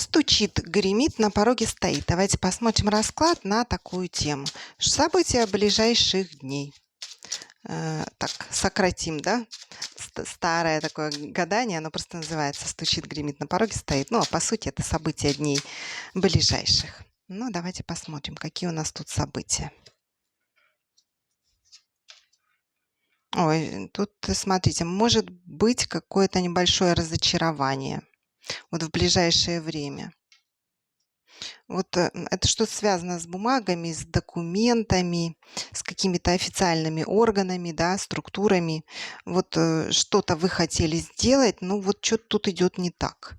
Стучит, гремит, на пороге стоит. Давайте посмотрим расклад на такую тему. События ближайших дней. Так, сократим, да? Старое такое гадание, оно просто называется «Стучит, гремит, на пороге стоит». Ну, а по сути это события дней ближайших. Ну, давайте посмотрим, какие у нас тут события. Ой, тут, смотрите, может быть какое-то небольшое разочарование вот в ближайшее время. Вот это что-то связано с бумагами, с документами, с какими-то официальными органами, да, структурами. Вот что-то вы хотели сделать, ну вот что-то тут идет не так.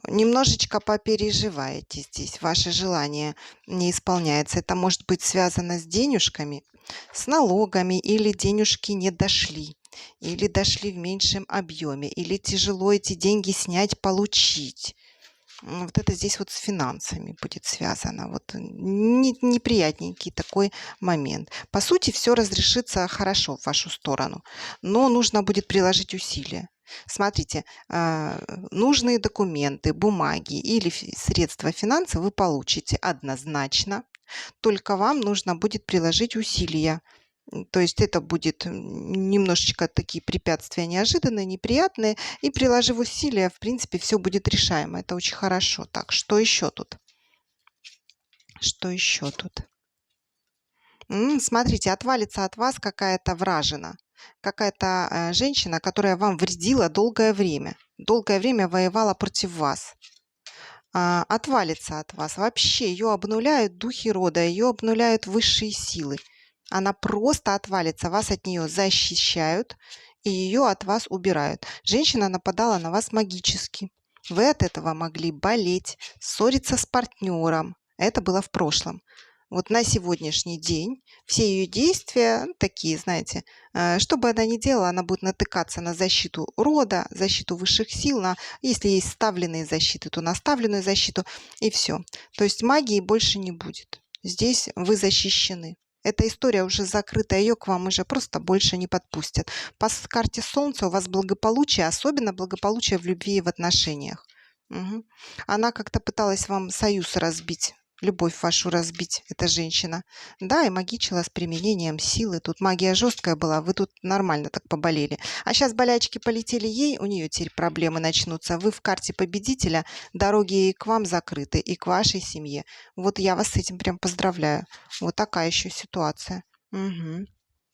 Немножечко попереживаете здесь, ваше желание не исполняется. Это может быть связано с денежками, с налогами, или денежки не дошли, или дошли в меньшем объеме, или тяжело эти деньги снять, получить. Вот это здесь вот с финансами будет связано. Вот неприятненький такой момент. По сути, все разрешится хорошо в вашу сторону, но нужно будет приложить усилия. Смотрите, нужные документы, бумаги или средства финансов вы получите однозначно, только вам нужно будет приложить усилия. То есть это будет немножечко такие препятствия неожиданные, неприятные, и приложив усилия, в принципе, все будет решаемо. Это очень хорошо. Так, что еще тут? Что еще тут? Смотрите, отвалится от вас какая-то вражина, какая-то женщина, которая вам вредила долгое время воевала против вас. Отвалится от вас. Вообще ее обнуляют духи рода, ее обнуляют высшие силы. Она просто отвалится, вас от нее защищают и ее от вас убирают. Женщина нападала на вас магически. Вы от этого могли болеть, ссориться с партнером. Это было в прошлом. Вот на сегодняшний день все ее действия такие, знаете, что бы она ни делала, она будет натыкаться на защиту рода, защиту высших сил, если есть ставленные защиты, то на ставленную защиту, и все. То есть магии больше не будет. Здесь вы защищены. Эта история уже закрыта, ее к вам уже просто больше не подпустят. По карте Солнца у вас благополучие, особенно благополучие в любви и в отношениях. Угу. Она как-то пыталась вам союз разбить, любовь вашу разбить, эта женщина. Да, и магичила с применением силы. Тут магия жесткая была, вы тут нормально так поболели. А сейчас болячки полетели ей, у нее теперь проблемы начнутся. Вы в карте победителя, дороги и к вам закрыты, и к вашей семье. Вот я вас с этим прям поздравляю. Вот такая еще ситуация. Угу.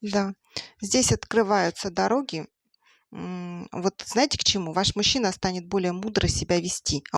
Да. Здесь открываются дороги. Вот знаете к чему? Ваш мужчина станет более мудро себя вести.